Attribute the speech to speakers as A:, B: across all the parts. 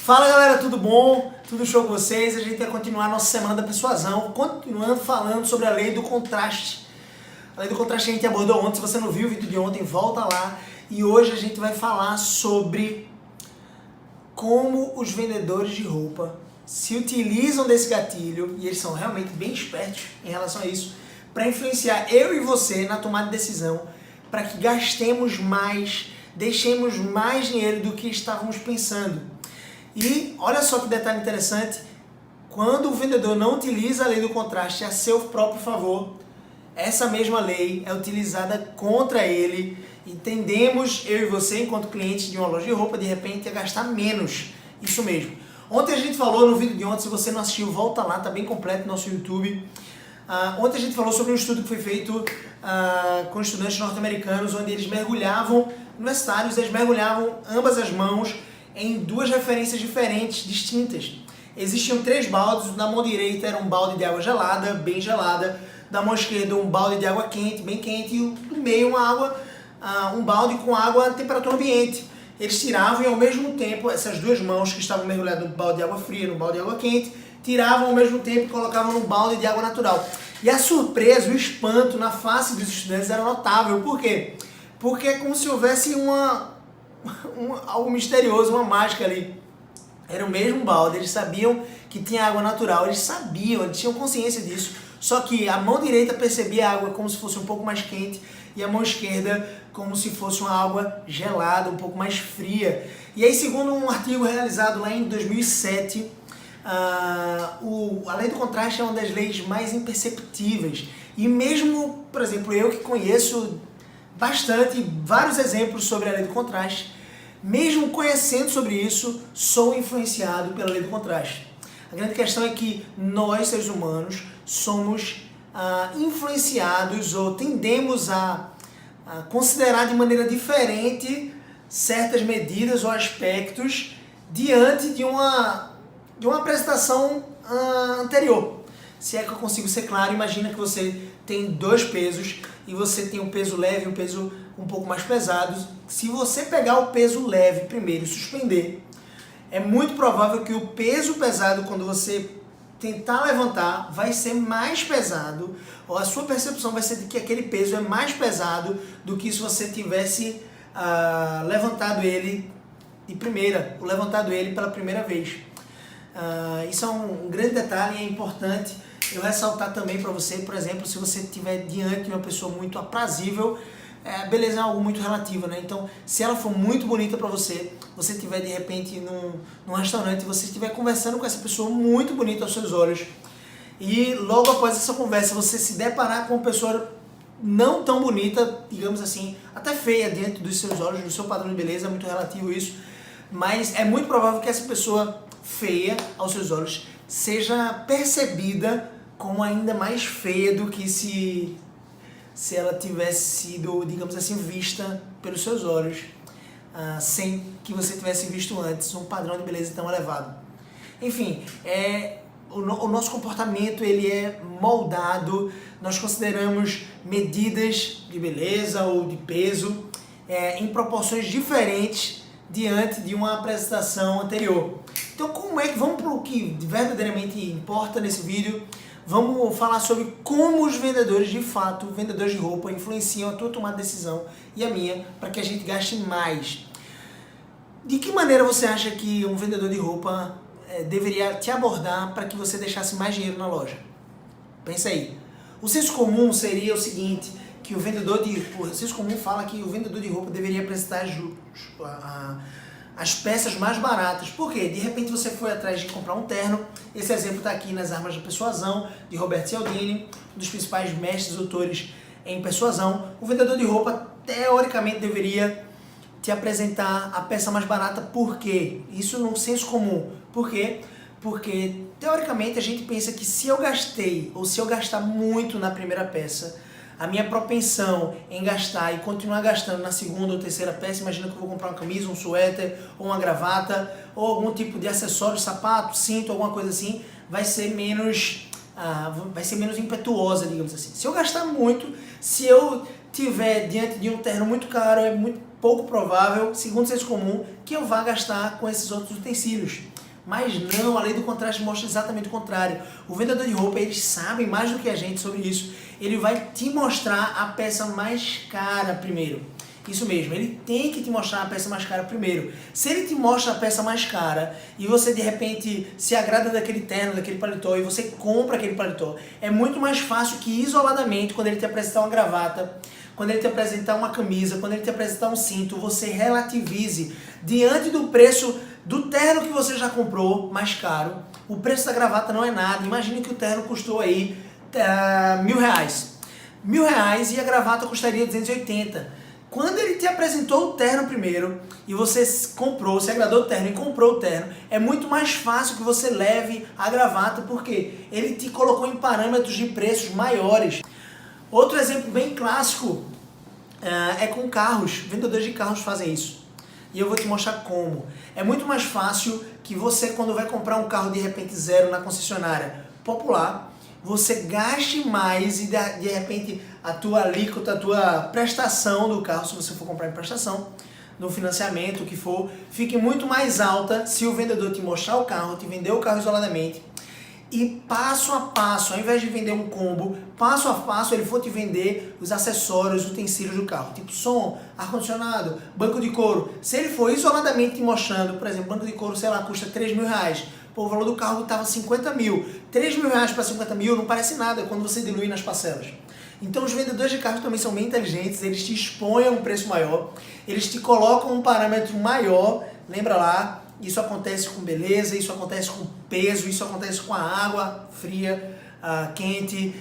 A: Fala galera, tudo bom? Tudo show com vocês? A gente vai continuar a nossa semana da persuasão, continuando falando sobre a lei do contraste. A lei do contraste a gente abordou ontem, se você não viu o vídeo de ontem, volta lá. E hoje a gente vai falar sobre como os vendedores de roupa se utilizam desse gatilho, e eles são realmente bem espertos em relação a isso, para influenciar eu e você na tomada de decisão, para que gastemos mais, deixemos mais dinheiro do que estávamos pensando. E olha só que detalhe interessante, quando o vendedor não utiliza a lei do contraste a seu próprio favor, essa mesma lei é utilizada contra ele e tendemos, eu e você, enquanto clientes de uma loja de roupa, de repente a gastar menos. Isso mesmo. Ontem a gente falou no vídeo de ontem, se você não assistiu, volta lá, tá bem completo no nosso YouTube. Ontem a gente falou sobre um estudo que foi feito com estudantes norte-americanos, onde eles mergulhavam, universitários, eles mergulhavam ambas as mãos em duas referências diferentes, distintas. Existiam 3 baldes, na mão direita era um balde de água gelada, bem gelada, da mão esquerda um balde de água quente, bem quente, e no meio um balde com água a temperatura ambiente. Eles tiravam e ao mesmo tempo, essas duas mãos que estavam mergulhadas no balde de água fria, no balde de água quente, tiravam ao mesmo tempo e colocavam no balde de água natural. E a surpresa, o espanto na face dos estudantes era notável. Por quê? Porque é como se houvesse algo misterioso, uma mágica ali. Era o mesmo balde, eles sabiam que tinha água natural, eles tinham consciência disso, só que a mão direita percebia a água como se fosse um pouco mais quente e a mão esquerda como se fosse uma água gelada, um pouco mais fria. E aí, segundo um artigo realizado lá em 2007, a lei do contraste é uma das leis mais imperceptíveis. E mesmo, por exemplo, eu que conheço bastante, vários exemplos sobre a lei do contraste, mesmo conhecendo sobre isso, sou influenciado pela lei do contraste. A grande questão é que nós, seres humanos, somos influenciados ou tendemos a considerar de maneira diferente certas medidas ou aspectos diante de uma apresentação anterior. Se é que eu consigo ser claro, imagina que você tem 2 pesos e você tem um peso leve e um peso um pouco mais pesado. Se você pegar o peso leve primeiro e suspender, é muito provável que o peso pesado, quando você tentar levantar, vai ser mais pesado, ou a sua percepção vai ser de que aquele peso é mais pesado do que se você tivesse levantado ele de primeira, ou levantado ele pela primeira vez. Isso é um grande detalhe e é importante eu ressaltar também para você. Por exemplo, se você estiver diante de uma pessoa muito aprazível, beleza é algo muito relativo, né? Então, se ela for muito bonita para você, você estiver de repente num restaurante, você estiver conversando com essa pessoa muito bonita aos seus olhos, e logo após essa conversa você se deparar com uma pessoa não tão bonita, digamos assim, até feia diante dos seus olhos, do seu padrão de beleza, é muito relativo isso, mas é muito provável que essa pessoa feia aos seus olhos seja percebida como ainda mais feia do que se ela tivesse sido, digamos assim, vista pelos seus olhos, sem que você tivesse visto antes um padrão de beleza tão elevado. Enfim, o nosso comportamento ele é moldado, nós consideramos medidas de beleza ou de peso em proporções diferentes diante de uma apresentação anterior. Então, vamos para o que verdadeiramente importa nesse vídeo. Vamos falar sobre como os vendedores, de fato, vendedores de roupa, influenciam a tua tomada de decisão e a minha, para que a gente gaste mais. De que maneira você acha que um vendedor de roupa deveria te abordar para que você deixasse mais dinheiro na loja? Pensa aí. O senso comum seria o seguinte, que o senso comum fala que o vendedor de roupa deveria apresentar as peças mais baratas. Por quê? De repente você foi atrás de comprar um terno. Esse exemplo está aqui nas Armas da Persuasão, de Robert Cialdini, um dos principais mestres autores em persuasão. O vendedor de roupa, teoricamente, deveria te apresentar a peça mais barata. Por quê? Isso num senso comum. Por quê? Porque, teoricamente, a gente pensa que se eu gastei, ou se eu gastar muito na primeira peça, a minha propensão em gastar e continuar gastando na segunda ou terceira peça, imagina que eu vou comprar uma camisa, um suéter, ou uma gravata, ou algum tipo de acessório, sapato, cinto, alguma coisa assim, vai ser menos impetuosa, digamos assim. Se eu gastar muito, se eu tiver diante de um terno muito caro, pouco provável, segundo o senso comum, que eu vá gastar com esses outros utensílios. Mas não, a lei do contraste mostra exatamente o contrário. O vendedor de roupa, eles sabem mais do que a gente sobre isso. Ele vai te mostrar a peça mais cara primeiro. Isso mesmo, ele tem que te mostrar a peça mais cara primeiro. Se ele te mostra a peça mais cara e você de repente se agrada daquele terno, daquele paletó e você compra aquele paletó, é muito mais fácil que isoladamente, quando ele te apresentar uma gravata, quando ele te apresentar uma camisa, quando ele te apresentar um cinto, você relativize diante do preço do terno que você já comprou, mais caro. O preço da gravata não é nada. Imagine que o terno custou aí R$1.000. R$1.000 e a gravata custaria 280. Quando ele te apresentou o terno primeiro e você comprou, se agradou do terno e comprou o terno, é muito mais fácil que você leve a gravata, porque ele te colocou em parâmetros de preços maiores. Outro exemplo bem clássico é com carros. Vendedores de carros fazem isso. E eu vou te mostrar como. É muito mais fácil que você, quando vai comprar um carro de repente zero na concessionária popular, você gaste mais e de repente a tua alíquota, a tua prestação do carro, se você for comprar em prestação, no financiamento, o que for, fique muito mais alta se o vendedor te mostrar o carro, te vender o carro isoladamente e passo a passo, ao invés de vender um combo, passo a passo ele for te vender os acessórios, os utensílios do carro, tipo som, ar-condicionado, banco de couro. Se ele for isoladamente te mostrando, por exemplo, banco de couro, sei lá, custa R$3.000, pô, o valor do carro estava 50 mil, R$3.000 para 50 mil não parece nada quando você dilui nas parcelas. Então os vendedores de carros também são bem inteligentes, eles te expõem a um preço maior, eles te colocam um parâmetro maior, lembra lá, isso acontece com beleza, isso acontece com peso, isso acontece com a água fria, quente,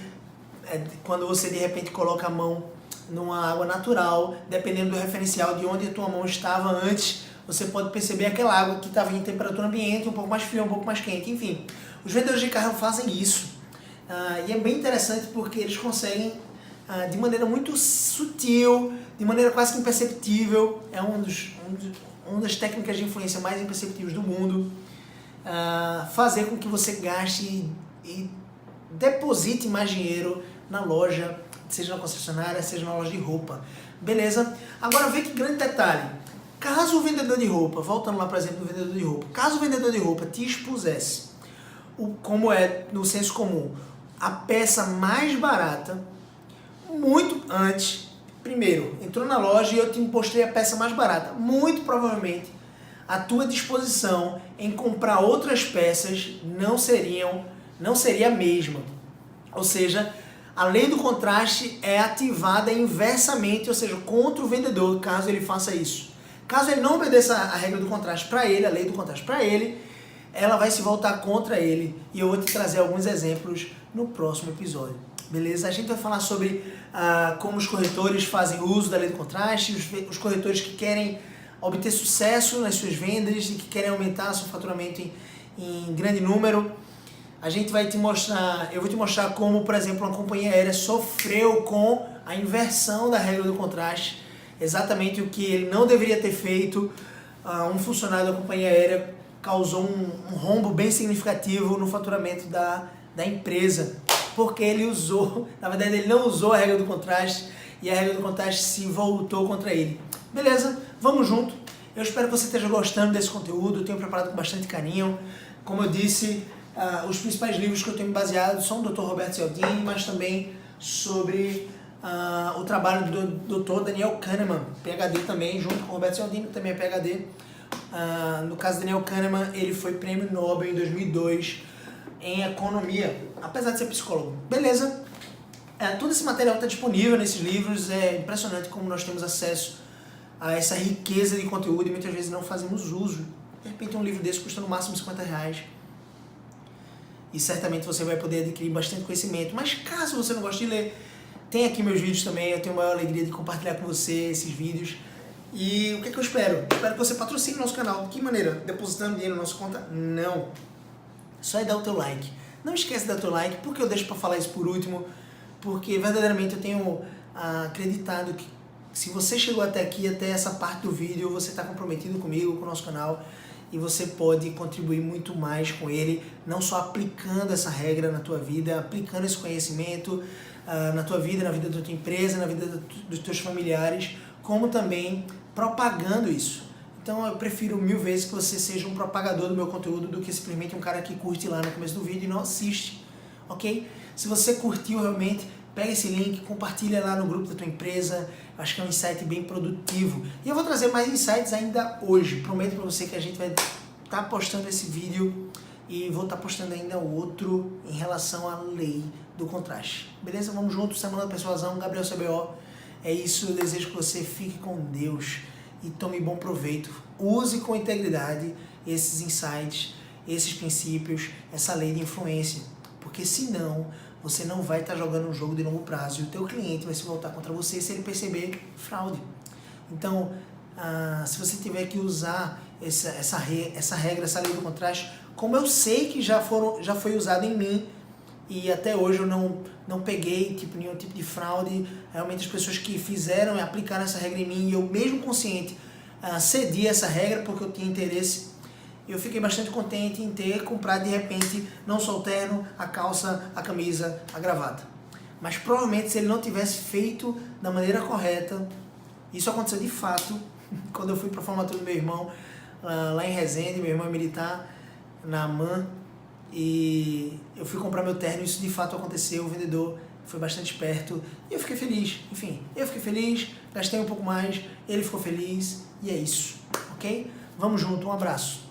A: quando você de repente coloca a mão numa água natural, dependendo do referencial de onde a tua mão estava antes, você pode perceber aquela água que estava em temperatura ambiente, um pouco mais fria, um pouco mais quente, enfim. Os vendedores de carro fazem isso. E é bem interessante porque eles conseguem, de maneira muito sutil, de maneira quase que imperceptível, é uma das técnicas de influência mais imperceptíveis do mundo, fazer com que você gaste e deposite mais dinheiro na loja, seja na concessionária, seja na loja de roupa. Beleza? Agora vê que grande detalhe. Caso o vendedor de roupa, voltando lá, por exemplo, no vendedor de roupa, caso o vendedor de roupa te expusesse, como é no senso comum, a peça mais barata, muito antes, primeiro, entrou na loja e eu te mostrei a peça mais barata, muito provavelmente a tua disposição em comprar outras peças não seria a mesma. Ou seja, a lei do contraste é ativada inversamente, ou seja, contra o vendedor, caso ele faça isso. Caso ele não obedeça a regra do contraste para ele, a lei do contraste para ele, ela vai se voltar contra ele. E eu vou te trazer alguns exemplos no próximo episódio. Beleza? A gente vai falar sobre como os corretores fazem uso da lei do contraste, os corretores que querem obter sucesso nas suas vendas e que querem aumentar seu faturamento em grande número. Eu vou te mostrar como, por exemplo, uma companhia aérea sofreu com a inversão da regra do contraste, exatamente o que ele não deveria ter feito. Um funcionário da companhia aérea causou um rombo bem significativo no faturamento da empresa, porque ele não usou a regra do contraste e a regra do contraste se voltou contra ele. Beleza? Vamos junto. Eu espero que você esteja gostando desse conteúdo, eu tenho preparado com bastante carinho. Como eu disse, os principais livros que eu tenho baseado são do Dr. Roberto Cialdini, mas também sobre o trabalho do Dr. Daniel Kahneman, PhD também, junto com o Roberto Cialdini, que também é PhD. No caso do Daniel Kahneman, ele foi prêmio Nobel em 2002 em economia, apesar de ser psicólogo. Beleza? Todo esse material está disponível nesses livros, é impressionante como nós temos acesso a essa riqueza de conteúdo e muitas vezes não fazemos uso. De repente um livro desse custa no máximo R$50 e certamente você vai poder adquirir bastante conhecimento. Mas caso você não goste de ler, tem aqui meus vídeos também, eu tenho a maior alegria de compartilhar com você esses vídeos. E o que é que eu espero? Espero que você patrocine o nosso canal. De que maneira? Depositando dinheiro na nossa conta? Não. Só é dar o teu like. Não esquece de dar o teu like, porque eu deixo para falar isso por último, porque verdadeiramente eu tenho acreditado que se você chegou até aqui, até essa parte do vídeo, você está comprometido comigo, com o nosso canal, e você pode contribuir muito mais com ele, não só aplicando essa regra na tua vida, aplicando esse conhecimento na tua vida, na vida da tua empresa, na vida dos teus familiares, como também propagando isso. Então eu prefiro 1000 vezes que você seja um propagador do meu conteúdo do que simplesmente um cara que curte lá no começo do vídeo e não assiste, ok? Se você curtiu realmente, pega esse link, compartilha lá no grupo da tua empresa. Acho que é um insight bem produtivo. E eu vou trazer mais insights ainda hoje. Prometo para você que a gente vai estar postando esse vídeo e vou estar postando ainda outro em relação à lei do contraste. Beleza? Vamos juntos, Semana da Persuasão, Gabriel CBO. É isso, eu desejo que você fique com Deus e tome bom proveito. Use com integridade esses insights, esses princípios, essa lei de influência. Porque senão você não vai estar jogando um jogo de longo prazo e o teu cliente vai se voltar contra você se ele perceber fraude. Então, se você tiver que usar essa regra, essa lei do contraste, como eu sei que já foi usado em mim e até hoje eu não peguei nenhum tipo de fraude, realmente as pessoas que fizeram e aplicaram essa regra em mim e eu mesmo consciente cedi essa regra porque eu tinha interesse. Eu fiquei bastante contente em ter comprado de repente não só o terno, a calça, a camisa, a gravata. Mas provavelmente se ele não tivesse feito da maneira correta, isso aconteceu de fato quando eu fui para a formatura do meu irmão lá em Resende, meu irmão é militar na AMAN, e eu fui comprar meu terno e isso de fato aconteceu, o vendedor foi bastante esperto e eu fiquei feliz. Enfim, eu fiquei feliz, gastei um pouco mais, ele ficou feliz e é isso, ok? Vamos junto, um abraço.